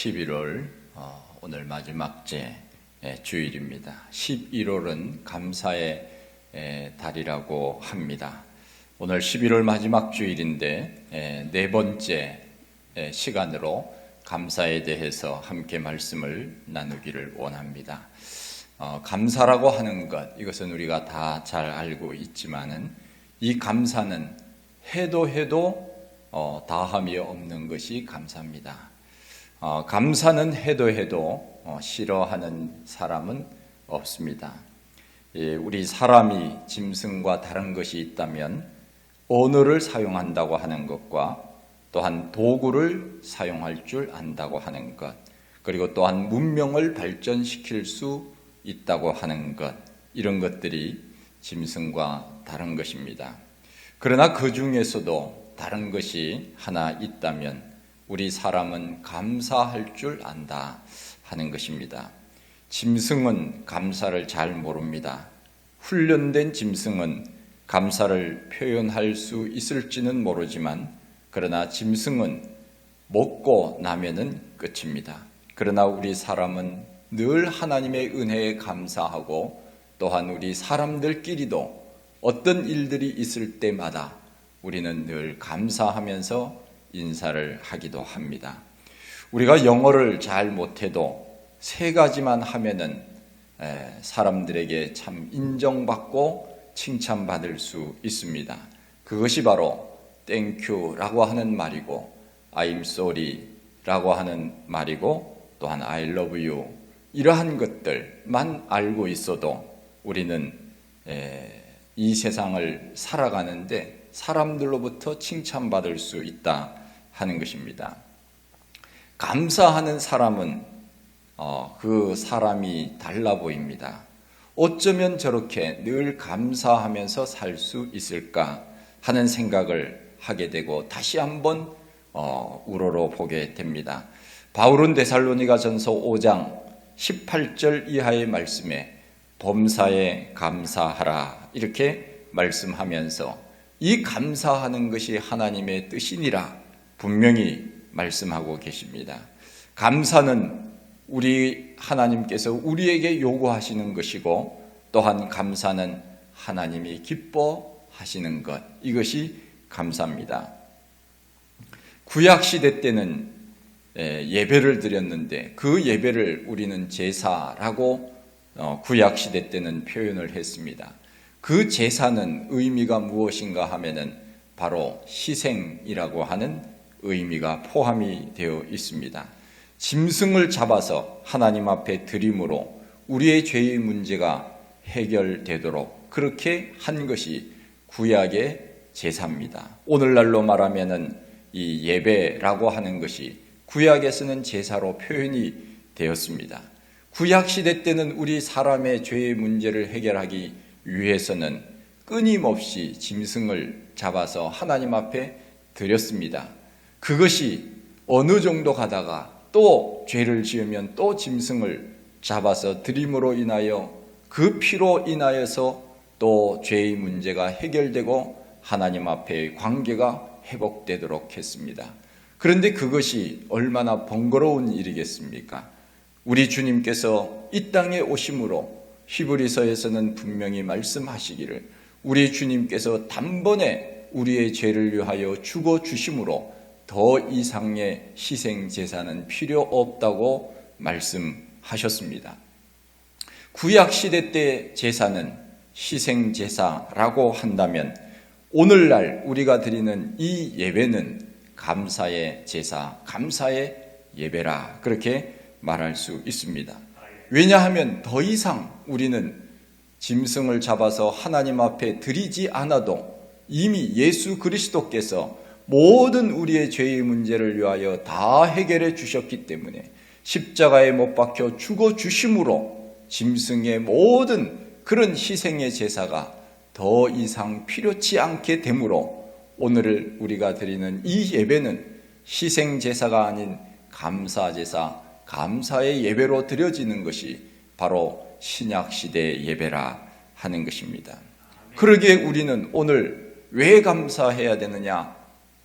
11월 오늘 마지막 주일입니다. 11월은 감사의 달이라고 합니다. 오늘 11월 마지막 주일인데 네 번째 시간으로 감사에 대해서 함께 말씀을 나누기를 원합니다. 감사라고 하는 것, 이것은 우리가 다 잘 알고 있지만은 이 감사는 해도 다함이 없는 것이 감사입니다. 감사는 해도 싫어하는 사람은 없습니다. 우리 사람이 짐승과 다른 것이 있다면 언어를 사용한다고 하는 것과 또한 도구를 사용할 줄 안다고 하는 것, 그리고 또한 문명을 발전시킬 수 있다고 하는 것, 이런 것들이 짐승과 다른 것입니다. 그러나 그 중에서도 다른 것이 하나 있다면 우리 사람은 감사할 줄 안다 하는 것입니다. 짐승은 감사를 잘 모릅니다. 훈련된 짐승은 감사를 표현할 수 있을지는 모르지만 그러나 짐승은 먹고 나면은 끝입니다. 그러나 우리 사람은 늘 하나님의 은혜에 감사하고 또한 우리 사람들끼리도 어떤 일들이 있을 때마다 우리는 늘 감사하면서 인사를 하기도 합니다. 우리가 영어를 잘 못해도 세 가지만 하면은 사람들에게 참 인정받고 칭찬받을 수 있습니다. 그것이 바로 Thank you라고 하는 말이고 I'm sorry라고 하는 말이고 또한 I love you, 이러한 것들만 알고 있어도 우리는 이 세상을 살아가는데 사람들로부터 칭찬받을 수 있다 하는 것입니다. 감사하는 사람은 그 사람이 달라 보입니다. 어쩌면 저렇게 늘 감사하면서 살 수 있을까 하는 생각을 하게 되고 다시 한번 우러러보게 됩니다. 바울은 데살로니가전서 5장 18절 이하의 말씀에 범사에 감사하라 이렇게 말씀하면서 이 감사하는 것이 하나님의 뜻이니라 분명히 말씀하고 계십니다. 감사는 우리 하나님께서 우리에게 요구하시는 것이고 또한 감사는 하나님이 기뻐하시는 것, 이것이 감사입니다. 구약시대 때는 예배를 드렸는데 그 예배를 우리는 제사라고 구약시대 때는 표현을 했습니다. 그 제사는 의미가 무엇인가 하면은 바로 희생이라고 하는 의미가 포함이 되어 있습니다. 짐승을 잡아서 하나님 앞에 드림으로 우리의 죄의 문제가 해결되도록 그렇게 한 것이 구약의 제사입니다. 오늘날로 말하면은 이 예배라고 하는 것이 구약에서는 제사로 표현이 되었습니다. 구약 시대 때는 우리 사람의 죄의 문제를 해결하기 위해서는 끊임없이 짐승을 잡아서 하나님 앞에 드렸습니다. 그것이 어느 정도 가다가 또 죄를 지으면 또 짐승을 잡아서 드림으로 인하여 그 피로 인하여서 또 죄의 문제가 해결되고 하나님 앞에 관계가 회복되도록 했습니다. 그런데 그것이 얼마나 번거로운 일이겠습니까? 우리 주님께서 이 땅에 오심으로 히브리서에서는 분명히 말씀하시기를 우리 주님께서 단번에 우리의 죄를 위하여 죽어 주심으로 더 이상의 희생 제사는 필요 없다고 말씀하셨습니다. 구약 시대 때 제사는 희생 제사라고 한다면 오늘날 우리가 드리는 이 예배는 감사의 제사, 감사의 예배라 그렇게 말할 수 있습니다. 왜냐하면 더 이상 우리는 짐승을 잡아서 하나님 앞에 드리지 않아도 이미 예수 그리스도께서 모든 우리의 죄의 문제를 위하여 다 해결해 주셨기 때문에 십자가에 못 박혀 죽어 주심으로 짐승의 모든 그런 희생의 제사가 더 이상 필요치 않게 되므로 오늘 우리가 드리는 이 예배는 희생 제사가 아닌 감사 제사, 감사의 예배로 드려지는 것이 바로 신약 시대의 예배라 하는 것입니다. 그러기에 우리는 오늘 왜 감사해야 되느냐?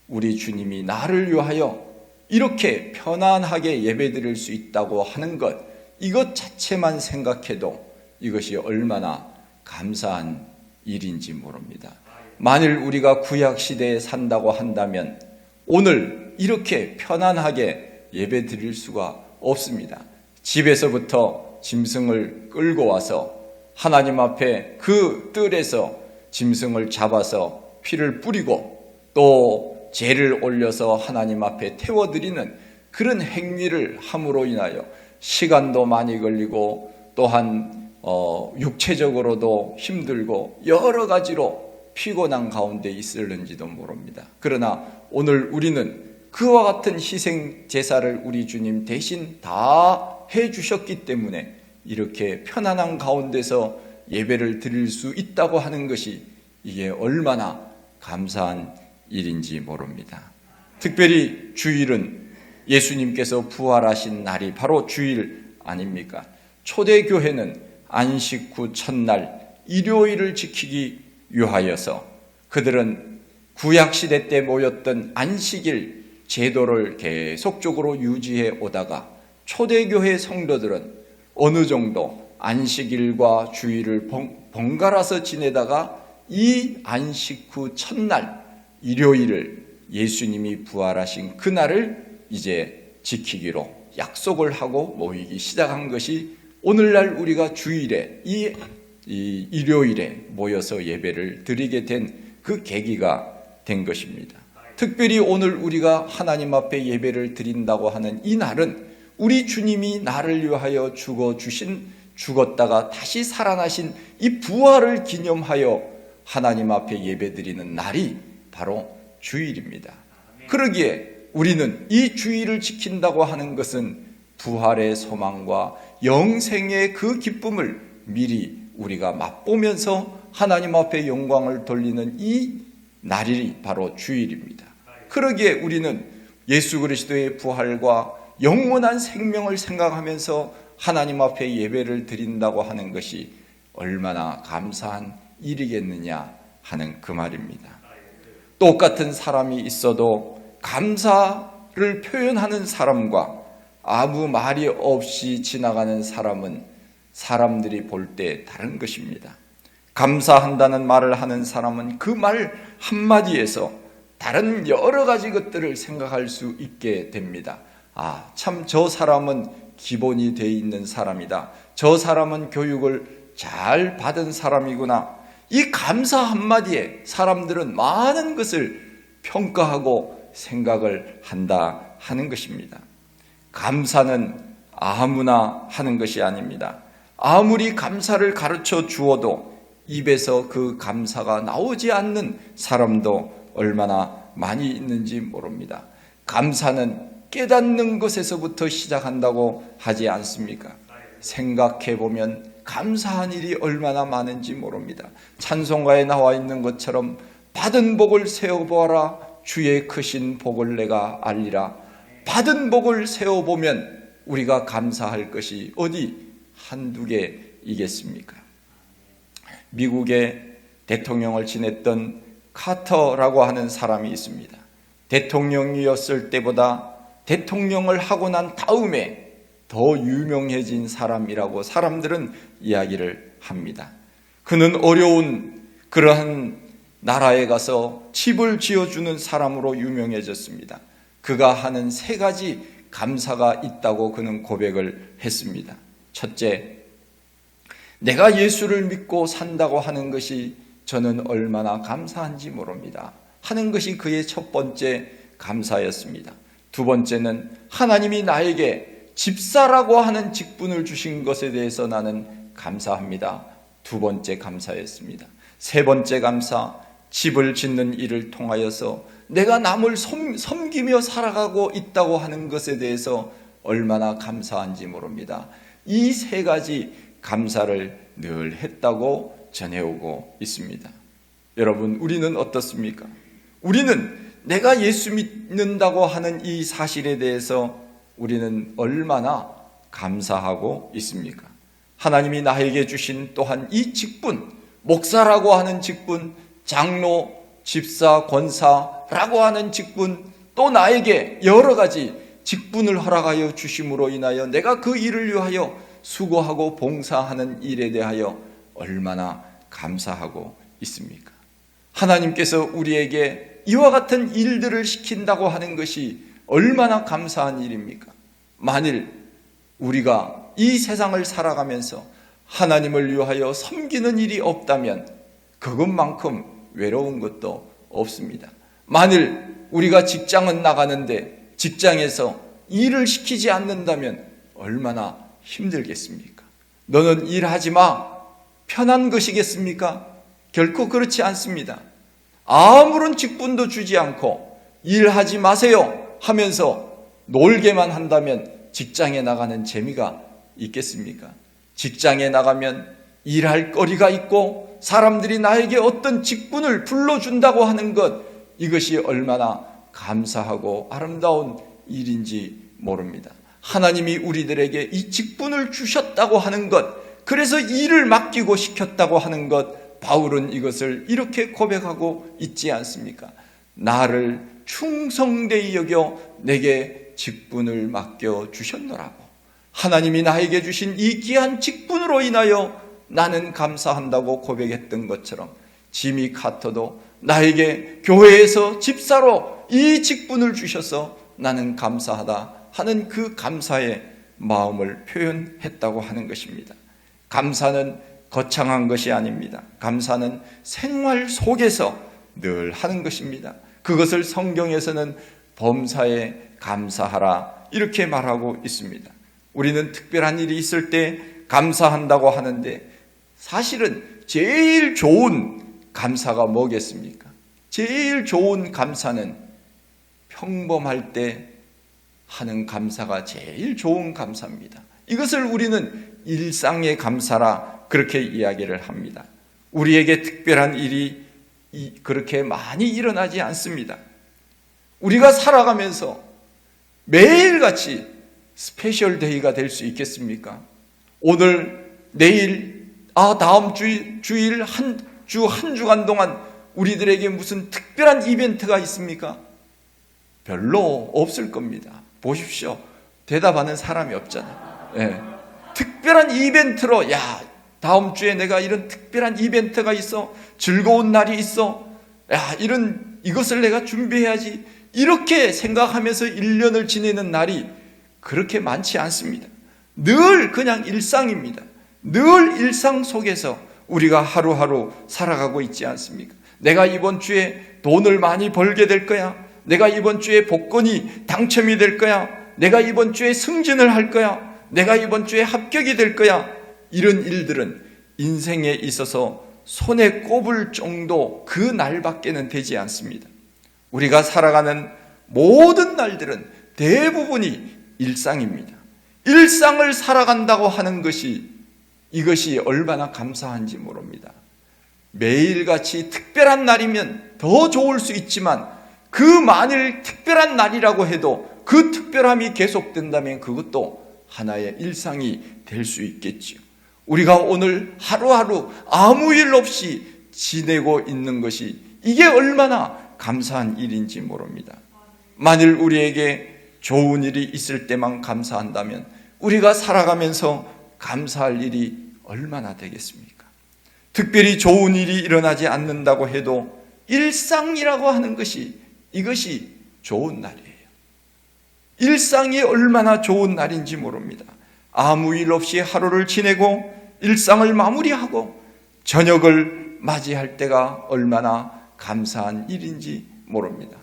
우리 주님이 나를 위하여 이렇게 편안하게 예배드릴 수 있다고 하는 것, 이것 자체만 생각해도 이것이 얼마나 감사한 일인지 모릅니다. 만일 우리가 구약시대에 산다고 한다면 오늘 이렇게 편안하게 예배드릴 수가 없습니다. 집에서부터 짐승을 끌고 와서 하나님 앞에 그 뜰에서 짐승을 잡아서 피를 뿌리고 또 제를 올려서 하나님 앞에 태워드리는 그런 행위를 함으로 인하여 시간도 많이 걸리고 또한 육체적으로도 힘들고 여러 가지로 피곤한 가운데 있을는지도 모릅니다. 그러나 오늘 우리는 그와 같은 희생 제사를 우리 주님 대신 다 해주셨기 때문에 이렇게 편안한 가운데서 예배를 드릴 수 있다고 하는 것이 이게 얼마나 감사한 일인지 모릅니다. 특별히 주일은 예수님께서 부활하신 날이 바로 주일 아닙니까? 초대교회는 안식 후 첫날 일요일을 지키기 위하여서 그들은 구약시대 때 모였던 안식일 제도를 계속적으로 유지해 오다가 초대교회 성도들은 어느 정도 안식일과 주일을 번갈아서 지내다가 이 안식 후 첫날 일요일을 예수님이 부활하신 그날을 이제 지키기로 약속을 하고 모이기 시작한 것이 오늘날 우리가 주일에 이 일요일에 모여서 예배를 드리게 된 그 계기가 된 것입니다. 특별히 오늘 우리가 하나님 앞에 예배를 드린다고 하는 이 날은 우리 주님이 나를 위하여 죽었다가 다시 살아나신 이 부활을 기념하여 하나님 앞에 예배 드리는 날이 바로 주일입니다. 그러기에 우리는 이 주일을 지킨다고 하는 것은 부활의 소망과 영생의 그 기쁨을 미리 우리가 맛보면서 하나님 앞에 영광을 돌리는 이 날이 바로 주일입니다. 그러기에 우리는 예수 그리스도의 부활과 영원한 생명을 생각하면서 하나님 앞에 예배를 드린다고 하는 것이 얼마나 감사한 일이겠느냐 하는 그 말입니다. 똑같은 사람이 있어도 감사를 표현하는 사람과 아무 말이 없이 지나가는 사람은 사람들이 볼 때 다른 것입니다. 감사한다는 말을 하는 사람은 그 말 한마디에서 다른 여러 가지 것들을 생각할 수 있게 됩니다. 아, 참 저 사람은 기본이 돼 있는 사람이다. 저 사람은 교육을 잘 받은 사람이구나. 이 감사 한마디에 사람들은 많은 것을 평가하고 생각을 한다 하는 것입니다. 감사는 아무나 하는 것이 아닙니다. 아무리 감사를 가르쳐 주어도 입에서 그 감사가 나오지 않는 사람도 얼마나 많이 있는지 모릅니다. 감사는 깨닫는 것에서부터 시작한다고 하지 않습니까? 생각해 보면 감사한 일이 얼마나 많은지 모릅니다. 찬송가에 나와 있는 것처럼 받은 복을 세어보아라. 주의 크신 복을 내가 알리라. 받은 복을 세어보면 우리가 감사할 것이 어디 한두 개이겠습니까? 미국의 대통령을 지냈던 카터라고 하는 사람이 있습니다. 대통령이었을 때보다 대통령을 하고 난 다음에 더 유명해진 사람이라고 사람들은 이야기를 합니다. 그는 어려운 그러한 나라에 가서 집을 지어주는 사람으로 유명해졌습니다. 그가 하는 세 가지 감사가 있다고 그는 고백을 했습니다. 첫째, 내가 예수를 믿고 산다고 하는 것이 저는 얼마나 감사한지 모릅니다 하는 것이 그의 첫 번째 감사였습니다. 두 번째는 하나님이 나에게 집사라고 하는 직분을 주신 것에 대해서 나는 감사합니다. 두 번째 감사였습니다. 세 번째 감사, 집을 짓는 일을 통하여서 내가 남을 섬기며 살아가고 있다고 하는 것에 대해서 얼마나 감사한지 모릅니다. 이 세 가지 감사를 늘 했다고 전해오고 있습니다. 여러분, 우리는 어떻습니까? 우리는 내가 예수 믿는다고 하는 이 사실에 대해서 우리는 얼마나 감사하고 있습니까? 하나님이 나에게 주신 또한 이 직분, 목사라고 하는 직분, 장로, 집사, 권사라고 하는 직분, 또 나에게 여러 가지 직분을 허락하여 주심으로 인하여 내가 그 일을 위하여 수고하고 봉사하는 일에 대하여 얼마나 감사하고 있습니까? 하나님께서 우리에게 이와 같은 일들을 시킨다고 하는 것이 얼마나 감사한 일입니까? 만일 우리가 이 세상을 살아가면서 하나님을 위하여 섬기는 일이 없다면 그것만큼 외로운 것도 없습니다. 만일 우리가 직장은 나가는데 직장에서 일을 시키지 않는다면 얼마나 힘들겠습니까? 너는 일하지 마. 편한 것이겠습니까? 결코 그렇지 않습니다. 아무런 직분도 주지 않고 일하지 마세요 하면서 놀게만 한다면 직장에 나가는 재미가 있겠습니까? 직장에 나가면 일할 거리가 있고 사람들이 나에게 어떤 직분을 불러준다고 하는 것, 이것이 얼마나 감사하고 아름다운 일인지 모릅니다. 하나님이 우리들에게 이 직분을 주셨다고 하는 것, 그래서 일을 맡기고 시켰다고 하는 것, 바울은 이것을 이렇게 고백하고 있지 않습니까? 나를 충성되이 여겨 내게 직분을 맡겨 주셨노라고. 하나님이 나에게 주신 이 귀한 직분으로 인하여 나는 감사한다고 고백했던 것처럼 지미 카터도 나에게 교회에서 집사로 이 직분을 주셔서 나는 감사하다 하는 그 감사의 마음을 표현했다고 하는 것입니다. 감사는 거창한 것이 아닙니다. 감사는 생활 속에서 늘 하는 것입니다. 그것을 성경에서는 범사에 감사하라 이렇게 말하고 있습니다. 우리는 특별한 일이 있을 때 감사한다고 하는데 사실은 제일 좋은 감사가 뭐겠습니까? 제일 좋은 감사는 평범할 때 하는 감사가 제일 좋은 감사입니다. 이것을 우리는 일상의 감사라 그렇게 이야기를 합니다. 우리에게 특별한 일이 그렇게 많이 일어나지 않습니다. 우리가 살아가면서 매일같이 스페셜 데이가 될 수 있겠습니까? 오늘, 내일, 다음 주일 한 주간 동안 우리들에게 무슨 특별한 이벤트가 있습니까? 별로 없을 겁니다. 보십시오. 대답하는 사람이 없잖아요. 네. 특별한 이벤트로 다음 주에 내가 이런 특별한 이벤트가 있어, 즐거운 날이 있어, 이것을 내가 준비해야지, 이렇게 생각하면서 1년을 지내는 날이 그렇게 많지 않습니다. 늘 그냥 일상입니다. 늘 일상 속에서 우리가 하루하루 살아가고 있지 않습니까? 내가 이번 주에 돈을 많이 벌게 될 거야. 내가 이번 주에 복권이 당첨이 될 거야. 내가 이번 주에 승진을 할 거야. 내가 이번 주에 합격이 될 거야. 이런 일들은 인생에 있어서 손에 꼽을 정도 그 날밖에는 되지 않습니다. 우리가 살아가는 모든 날들은 대부분이 일상입니다. 일상을 살아간다고 하는 것이 이것이 얼마나 감사한지 모릅니다. 매일같이 특별한 날이면 더 좋을 수 있지만 그 만일 특별한 날이라고 해도 그 특별함이 계속된다면 그것도 하나의 일상이 될 수 있겠지요. 우리가 오늘 하루하루 아무 일 없이 지내고 있는 것이 이게 얼마나 감사한 일인지 모릅니다. 만일 우리에게 좋은 일이 있을 때만 감사한다면 우리가 살아가면서 감사할 일이 얼마나 되겠습니까? 특별히 좋은 일이 일어나지 않는다고 해도 일상이라고 하는 것이 이것이 좋은 날이에요. 일상이 얼마나 좋은 날인지 모릅니다. 아무 일 없이 하루를 지내고 일상을 마무리하고 저녁을 맞이할 때가 얼마나 감사한 일인지 모릅니다.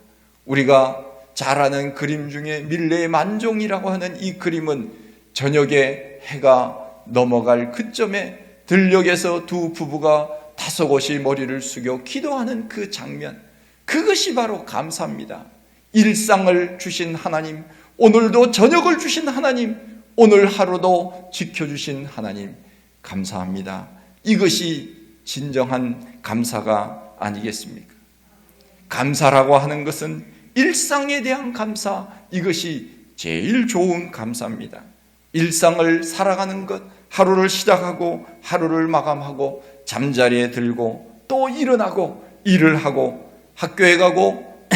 우리가 잘 아는 그림 중에 밀레의 만종이라고 하는 이 그림은 저녁에 해가 넘어갈 그점에 들녘에서 두 부부가 다소곳이 머리를 숙여 기도하는 그 장면, 그것이 바로 감사입니다. 일상을 주신 하나님, 오늘도 저녁을 주신 하나님, 오늘 하루도 지켜주신 하나님, 감사합니다. 이것이 진정한 감사가 아니겠습니까? 감사라고 하는 것은 일상에 대한 감사, 이것이 제일 좋은 감사입니다. 일상을 살아가는 것, 하루를 시작하고 하루를 마감하고 잠자리에 들고 또 일어나고 일을 하고 학교에 가고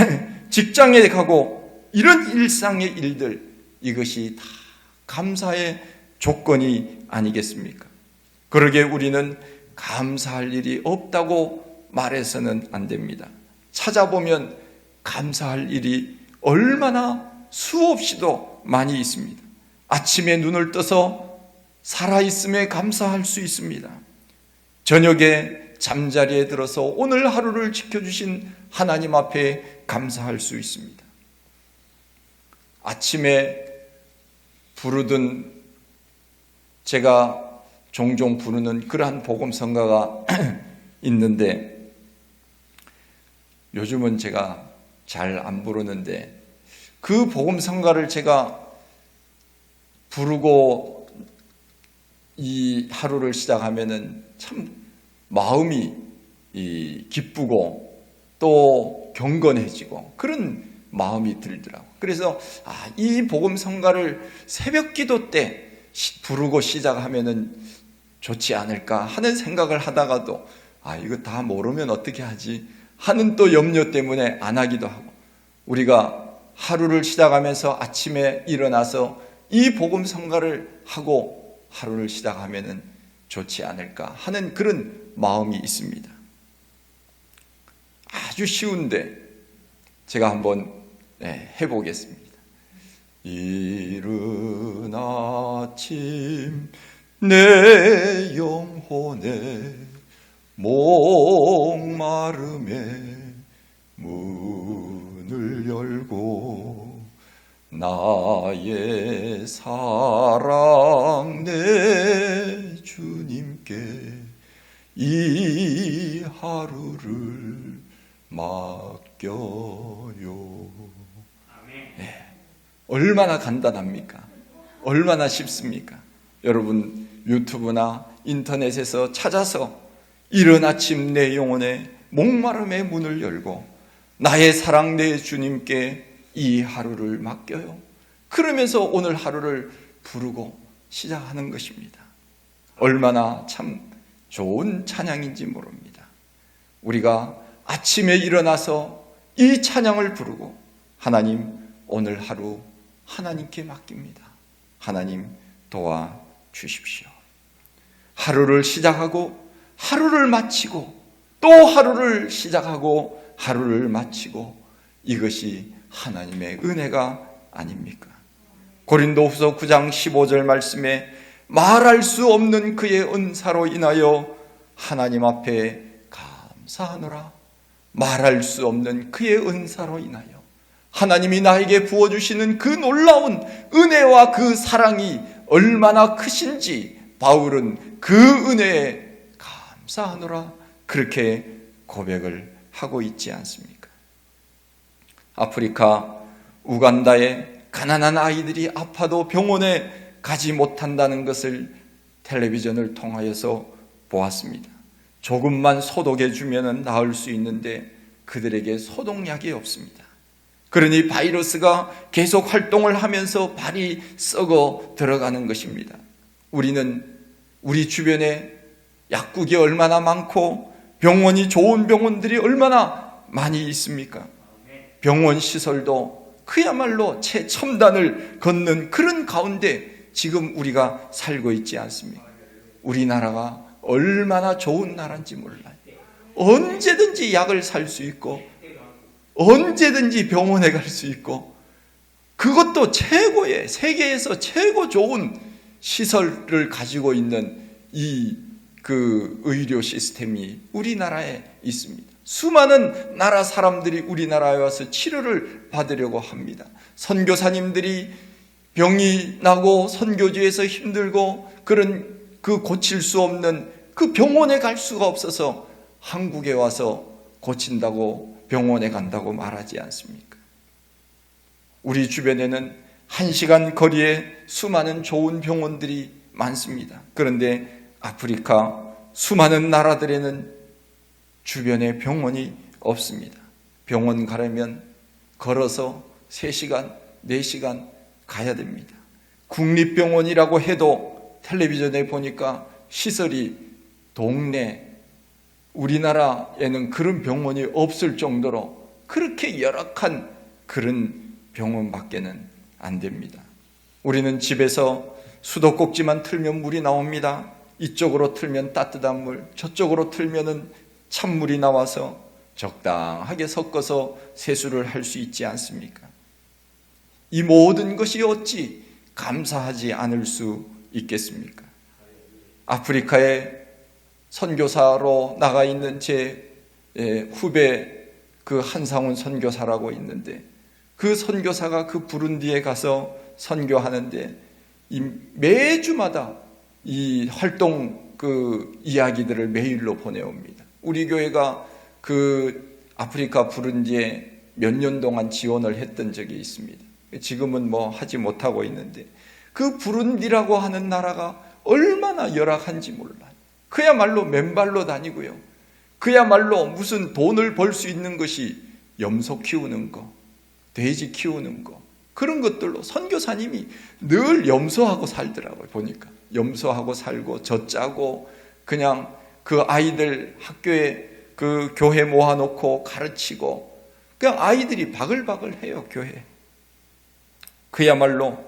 직장에 가고 이런 일상의 일들, 이것이 다 감사의 조건이 아니겠습니까? 그러게 우리는 감사할 일이 없다고 말해서는 안 됩니다. 찾아보면 감사할 일이 얼마나 수없이도 많이 있습니다. 아침에 눈을 떠서 살아있음에 감사할 수 있습니다. 저녁에 잠자리에 들어서 오늘 하루를 지켜주신 하나님 앞에 감사할 수 있습니다. 아침에 부르던, 제가 종종 부르는 그러한 복음성가가 있는데, 요즘은 제가 잘 안 부르는데, 그 복음성가를 제가 부르고 이 하루를 시작하면은 참 마음이 기쁘고 또 경건해지고 그런 마음이 들더라고요. 그래서 이 복음성가를 새벽기도 때 부르고 시작하면은 좋지 않을까 하는 생각을 하다가도 이거 다 모르면 어떻게 하지 하는 또 염려 때문에 안 하기도 하고, 우리가 하루를 시작하면서 아침에 일어나서 이 복음성가를 하고 하루를 시작하면은 좋지 않을까 하는 그런 마음이 있습니다. 아주 쉬운데 제가 한번 해보겠습니다. 이른 아침 내 영혼에 목마름에 문을 열고 나의 사랑 내 주님께 이 하루를 맡겨요. 얼마나 간단합니까? 얼마나 쉽습니까? 여러분 유튜브나 인터넷에서 찾아서 이른 아침 내 영혼의 목마름의 문을 열고 나의 사랑 내 주님께 이 하루를 맡겨요. 그러면서 오늘 하루를 부르고 시작하는 것입니다. 얼마나 참 좋은 찬양인지 모릅니다. 우리가 아침에 일어나서 이 찬양을 부르고 하나님 오늘 하루 하나님께 맡깁니다. 하나님 도와주십시오. 하루를 시작하고 하루를 마치고 또 하루를 시작하고 하루를 마치고, 이것이 하나님의 은혜가 아닙니까? 고린도후서 9장 15절 말씀에 말할 수 없는 그의 은사로 인하여 하나님 앞에 감사하노라. 말할 수 없는 그의 은사로 인하여 하나님이 나에게 부어주시는 그 놀라운 은혜와 그 사랑이 얼마나 크신지 바울은 그 은혜에 감사하노라 그렇게 고백을 하고 있지 않습니까? 아프리카 우간다에 가난한 아이들이 아파도 병원에 가지 못한다는 것을 텔레비전을 통하여서 보았습니다. 조금만 소독해 주면 나을 수 있는데 그들에게 소독약이 없습니다. 그러니 바이러스가 계속 활동을 하면서 발이 썩어 들어가는 것입니다. 우리는 우리 주변에 약국이 얼마나 많고 병원이 좋은 병원들이 얼마나 많이 있습니까? 병원 시설도 그야말로 최첨단을 걷는 그런 가운데 지금 우리가 살고 있지 않습니까? 우리나라가 얼마나 좋은 나라인지 몰라요. 언제든지 약을 살 수 있고 언제든지 병원에 갈 수 있고, 그것도 최고의, 세계에서 최고 좋은 시설을 가지고 있는 그 의료 시스템이 우리나라에 있습니다. 수많은 나라 사람들이 우리나라에 와서 치료를 받으려고 합니다. 선교사님들이 병이 나고 선교지에서 힘들고 그 고칠 수 없는 그 병원에 갈 수가 없어서 한국에 와서 고친다고 병원에 간다고 말하지 않습니까? 우리 주변에는 1시간 거리에 수많은 좋은 병원들이 많습니다. 그런데 아프리카 수많은 나라들에는 주변에 병원이 없습니다. 병원 가려면 걸어서 3시간, 4시간 가야 됩니다. 국립병원이라고 해도 텔레비전에 보니까 시설이 동네, 우리나라에는 그런 병원이 없을 정도로 그렇게 열악한 그런 병원밖에는 안 됩니다. 우리는 집에서 수도꼭지만 틀면 물이 나옵니다. 이쪽으로 틀면 따뜻한 물, 저쪽으로 틀면은 찬물이 나와서 적당하게 섞어서 세수를 할 수 있지 않습니까? 이 모든 것이 어찌 감사하지 않을 수 있겠습니까? 아프리카에 선교사로 나가 있는 제 후배 그 한상훈 선교사라고 있는데, 그 선교사가 그 부룬디에 가서 선교하는데 매주마다 이 활동 그 이야기들을 메일로 보내옵니다. 우리 교회가 그 아프리카 부룬디에 몇 년 동안 지원을 했던 적이 있습니다. 지금은 뭐 하지 못하고 있는데, 그 부룬디라고 하는 나라가 얼마나 열악한지 몰라요. 그야말로 맨발로 다니고요. 그야말로 무슨 돈을 벌 수 있는 것이 염소 키우는 거, 돼지 키우는 거, 그런 것들로 선교사님이 늘 염소하고 살더라고요. 보니까 염소하고 살고 젖 짜고 그냥 그 아이들 학교에 그 교회 모아놓고 가르치고, 그냥 아이들이 바글바글 해요. 교회. 그야말로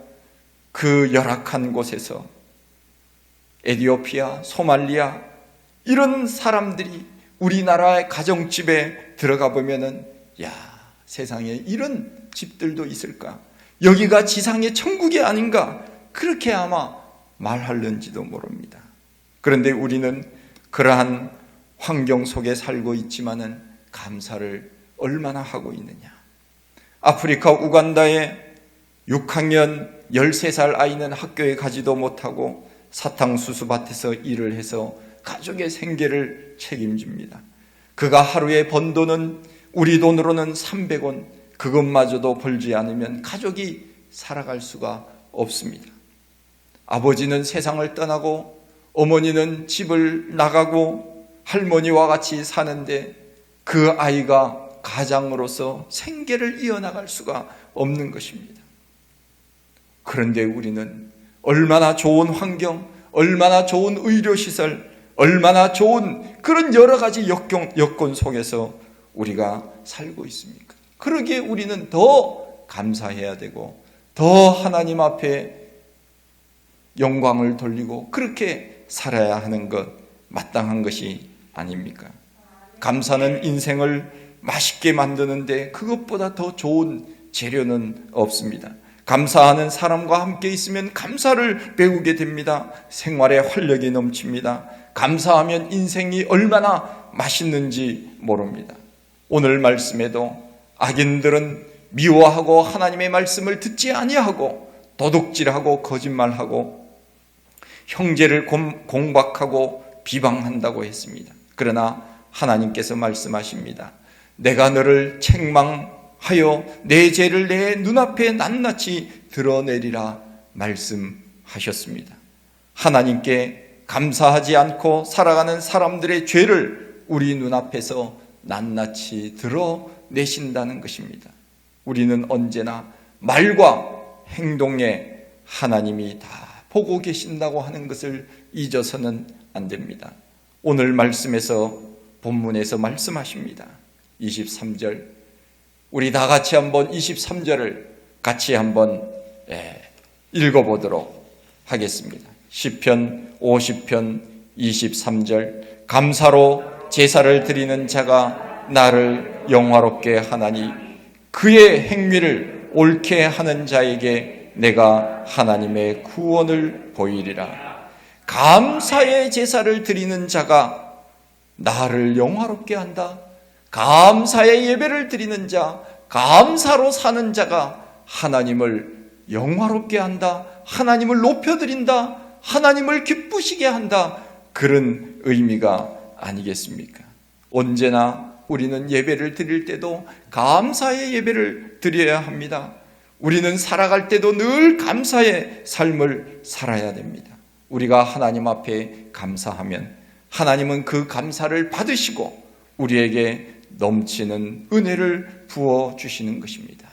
그 열악한 곳에서 에티오피아, 소말리아 이런 사람들이 우리나라의 가정집에 들어가 보면은, 야, 세상에 이런 집들도 있을까? 여기가 지상의 천국이 아닌가? 그렇게 아마 말할는지도 모릅니다. 그런데 우리는 그러한 환경 속에 살고 있지만은 감사를 얼마나 하고 있느냐? 아프리카 우간다에 6학년 13살 아이는 학교에 가지도 못하고 사탕수수밭에서 일을 해서 가족의 생계를 책임집니다. 그가 하루에 번 돈은 우리 돈으로는 300원, 그것마저도 벌지 않으면 가족이 살아갈 수가 없습니다. 아버지는 세상을 떠나고 어머니는 집을 나가고 할머니와 같이 사는데 그 아이가 가장으로서 생계를 이어나갈 수가 없는 것입니다. 그런데 우리는 얼마나 좋은 환경, 얼마나 좋은 의료시설, 얼마나 좋은 그런 여러 가지 여건 속에서 우리가 살고 있습니까? 그러기에 우리는 더 감사해야 되고 더 하나님 앞에 영광을 돌리고 그렇게 살아야 하는 것, 마땅한 것이 아닙니까? 감사는 인생을 맛있게 만드는데 그것보다 더 좋은 재료는 없습니다. 감사하는 사람과 함께 있으면 감사를 배우게 됩니다. 생활에 활력이 넘칩니다. 감사하면 인생이 얼마나 맛있는지 모릅니다. 오늘 말씀에도 악인들은 미워하고 하나님의 말씀을 듣지 아니하고 도둑질하고 거짓말하고 형제를 공박하고 비방한다고 했습니다. 그러나 하나님께서 말씀하십니다. 내가 너를 책망하여 내 죄를 내 눈앞에 낱낱이 드러내리라 말씀하셨습니다. 하나님께 감사하지 않고 살아가는 사람들의 죄를 우리 눈앞에서 낱낱이 드러내신다는 것입니다. 우리는 언제나 말과 행동에 하나님이 다 보고 계신다고 하는 것을 잊어서는 안 됩니다. 오늘 말씀에서 본문에서 말씀하십니다. 23절, 우리 다 같이 한번 23절을 같이 한번 읽어보도록 하겠습니다. 시편 50편 23절, 감사로 제사를 드리는 자가 나를 영화롭게 하나니 그의 행위를 옳게 하는 자에게 내가 하나님의 구원을 보이리라. 감사의 제사를 드리는 자가 나를 영화롭게 한다. 감사의 예배를 드리는 자, 감사로 사는 자가 하나님을 영화롭게 한다. 하나님을 높여드린다. 하나님을 기쁘시게 한다. 그런 의미가 아니겠습니까? 언제나 우리는 예배를 드릴 때도 감사의 예배를 드려야 합니다. 우리는 살아갈 때도 늘 감사의 삶을 살아야 됩니다. 우리가 하나님 앞에 감사하면 하나님은 그 감사를 받으시고 우리에게 넘치는 은혜를 부어주시는 것입니다.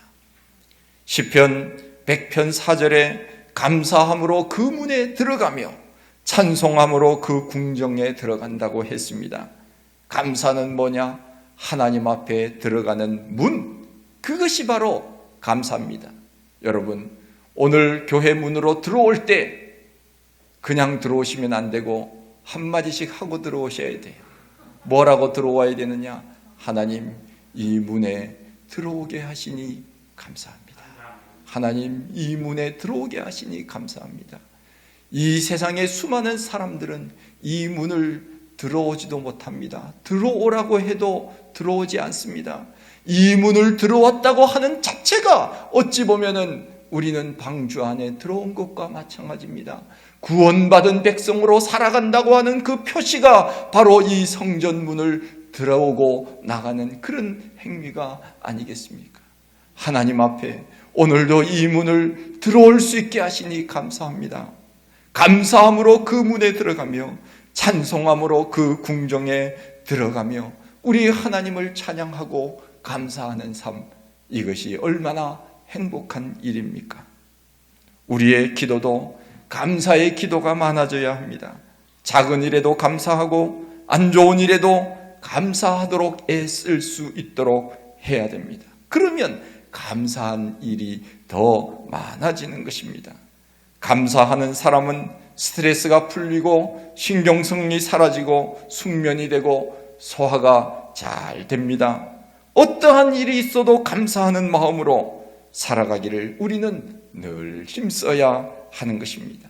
시편 100편 4절에 감사함으로 그 문에 들어가며 찬송함으로 그 궁정에 들어간다고 했습니다. 감사는 뭐냐? 하나님 앞에 들어가는 문, 그것이 바로 감사입니다. 여러분, 오늘 교회 문으로 들어올 때 그냥 들어오시면 안 되고 한마디씩 하고 들어오셔야 돼요. 뭐라고 들어와야 되느냐? 하나님, 이 문에 들어오게 하시니 감사합니다. 하나님, 이 문에 들어오게 하시니 감사합니다. 이 세상의 수많은 사람들은 이 문을 들어오지도 못합니다. 들어오라고 해도 들어오지 않습니다. 이 문을 들어왔다고 하는 자체가 어찌 보면은 우리는 방주 안에 들어온 것과 마찬가지입니다. 구원받은 백성으로 살아간다고 하는 그 표시가 바로 이 성전 문을 들어오고 나가는 그런 행위가 아니겠습니까? 하나님 앞에 오늘도 이 문을 들어올 수 있게 하시니 감사합니다. 감사함으로 그 문에 들어가며 찬송함으로 그 궁정에 들어가며 우리 하나님을 찬양하고 감사하는 삶, 이것이 얼마나 행복한 일입니까? 우리의 기도도 감사의 기도가 많아져야 합니다. 작은 일에도 감사하고 안 좋은 일에도 감사하도록 애쓸 수 있도록 해야 됩니다. 그러면 감사한 일이 더 많아지는 것입니다. 감사하는 사람은 스트레스가 풀리고 신경성이 사라지고 숙면이 되고 소화가 잘 됩니다. 어떠한 일이 있어도 감사하는 마음으로 살아가기를 우리는 늘 힘써야 하는 것입니다.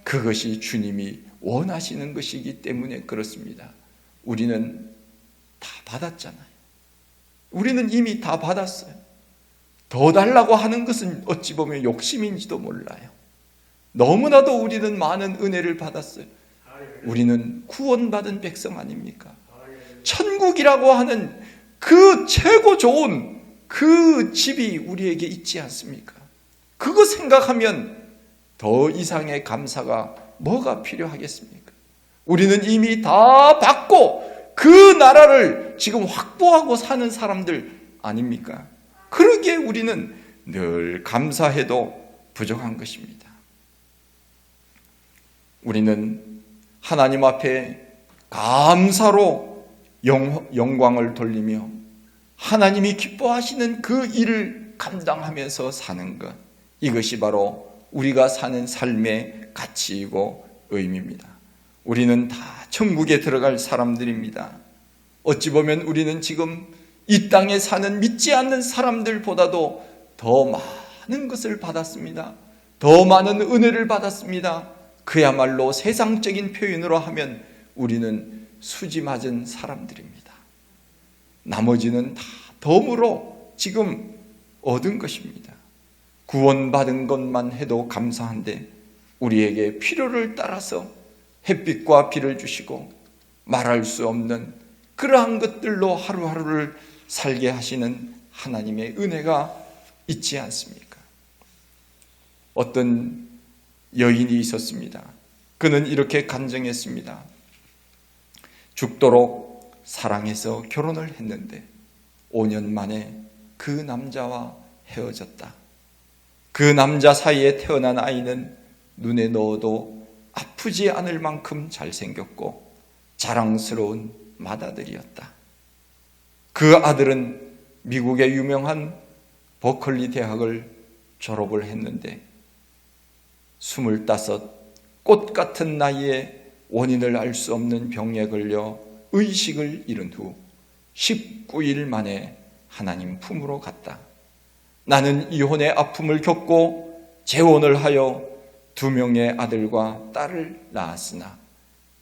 그것이 주님이 원하시는 것이기 때문에 그렇습니다. 우리는 다 받았잖아요. 우리는 이미 다 받았어요. 더 달라고 하는 것은 어찌 보면 욕심인지도 몰라요. 너무나도 우리는 많은 은혜를 받았어요. 우리는 구원받은 백성 아닙니까? 천국이라고 하는 그 최고 좋은 그 집이 우리에게 있지 않습니까? 그거 생각하면 더 이상의 감사가 뭐가 필요하겠습니까? 우리는 이미 다 받고 그 나라를 지금 확보하고 사는 사람들 아닙니까? 그러기에 우리는 늘 감사해도 부족한 것입니다. 우리는 하나님 앞에 감사로 영광을 돌리며 하나님이 기뻐하시는 그 일을 감당하면서 사는 것, 이것이 바로 우리가 사는 삶의 가치이고 의미입니다. 우리는 다 천국에 들어갈 사람들입니다. 어찌 보면 우리는 지금 이 땅에 사는 믿지 않는 사람들보다도 더 많은 것을 받았습니다. 더 많은 은혜를 받았습니다. 그야말로 세상적인 표현으로 하면 우리는 수지 맞은 사람들입니다. 나머지는 다 덤으로 지금 얻은 것입니다. 구원받은 것만 해도 감사한데 우리에게 필요를 따라서 햇빛과 비를 주시고 말할 수 없는 그러한 것들로 하루하루를 살게 하시는 하나님의 은혜가 있지 않습니까? 어떤 여인이 있었습니다. 그는 이렇게 간증했습니다. 죽도록 사랑해서 결혼을 했는데 5년 만에 그 남자와 헤어졌다. 그 남자 사이에 태어난 아이는 눈에 넣어도 아프지 않을 만큼 잘생겼고 자랑스러운 맏아들이었다. 그 아들은 미국의 유명한 버클리 대학을 졸업을 했는데 25, 꽃 같은 나이에 원인을 알 수 없는 병에 걸려 의식을 잃은 후 19일 만에 하나님 품으로 갔다. 나는 이혼의 아픔을 겪고 재혼을 하여 2명의 아들과 딸을 낳았으나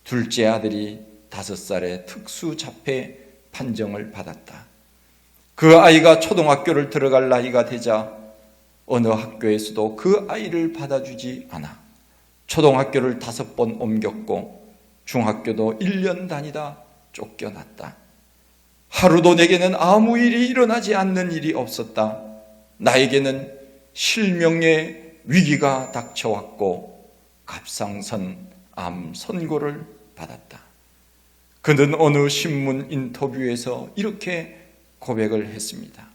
둘째 아들이 5살에 특수자폐 판정을 받았다. 그 아이가 초등학교를 들어갈 나이가 되자 어느 학교에서도 그 아이를 받아주지 않아 초등학교를 5번 옮겼고 중학교도 1년 다니다 쫓겨났다. 하루도 내게는 아무 일이 일어나지 않는 일이 없었다. 나에게는 실명의 위기가 닥쳐왔고 갑상선 암 선고를 받았다. 그는 어느 신문 인터뷰에서 이렇게 고백을 했습니다.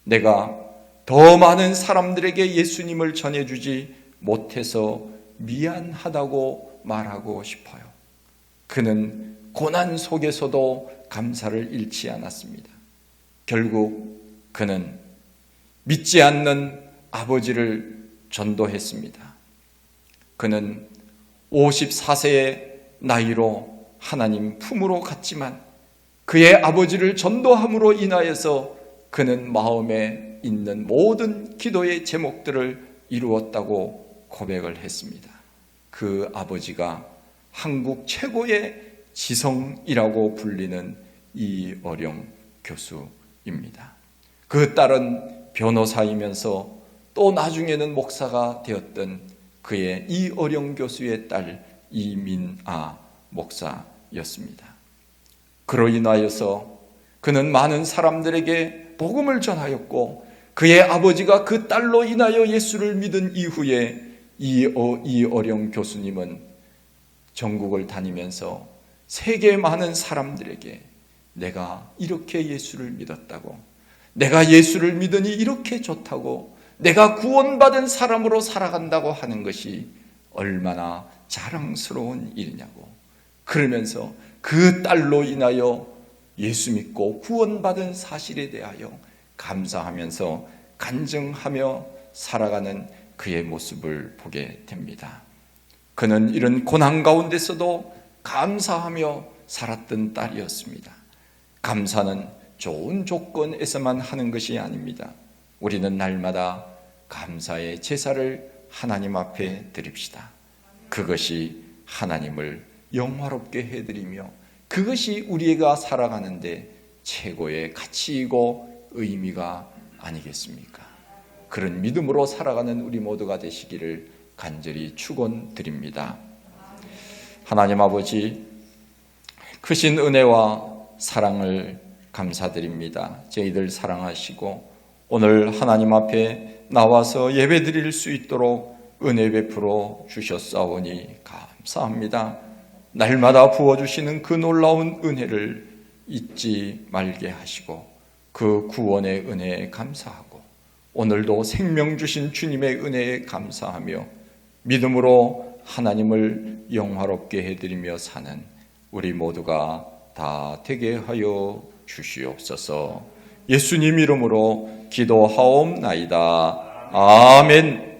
내가 더 많은 사람들에게 예수님을 전해주지 못해서 미안하다고 말하고 싶어요. 그는 고난 속에서도 감사를 잃지 않았습니다. 결국 그는 믿지 않는 아버지를 전도했습니다. 그는 54세의 나이로 하나님 품으로 갔지만 그의 아버지를 전도함으로 인하여서 그는 마음에 있는 모든 기도의 제목들을 이루었다고 고백을 했습니다. 그 아버지가 한국 최고의 지성이라고 불리는 이어령 교수입니다. 그 딸은 변호사이면서 또 나중에는 목사가 되었던 그의 이어령 교수의 딸 이민아 목사였습니다. 그로 인하여서 그는 많은 사람들에게 복음을 전하였고 그의 아버지가 그 딸로 인하여 예수를 믿은 이후에 이어령 교수님은 전국을 다니면서 세계 많은 사람들에게 내가 이렇게 예수를 믿었다고, 내가 예수를 믿으니 이렇게 좋다고, 내가 구원받은 사람으로 살아간다고 하는 것이 얼마나 자랑스러운 일이냐고, 그러면서 그 딸로 인하여 예수 믿고 구원받은 사실에 대하여 감사하면서 간증하며 살아가는 그의 모습을 보게 됩니다. 그는 이런 고난 가운데서도 감사하며 살았던 딸이었습니다. 감사는 좋은 조건에서만 하는 것이 아닙니다. 우리는 날마다 감사의 제사를 하나님 앞에 드립시다. 그것이 하나님을 영화롭게 해드리며 그것이 우리가 살아가는데 최고의 가치이고 의미가 아니겠습니까? 그런 믿음으로 살아가는 우리 모두가 되시기를 간절히 축원드립니다. 하나님 아버지, 크신 은혜와 사랑을 감사드립니다. 저희들 사랑하시고 오늘 하나님 앞에 나와서 예배드릴 수 있도록 은혜 베풀어 주셨사오니 감사합니다. 날마다 부어주시는 그 놀라운 은혜를 잊지 말게 하시고 그 구원의 은혜에 감사하고 오늘도 생명 주신 주님의 은혜에 감사하며 믿음으로 하나님을 영화롭게 해드리며 사는 우리 모두가 다 되게 하여 주시옵소서. 예수님 이름으로 기도하옵나이다. 아멘.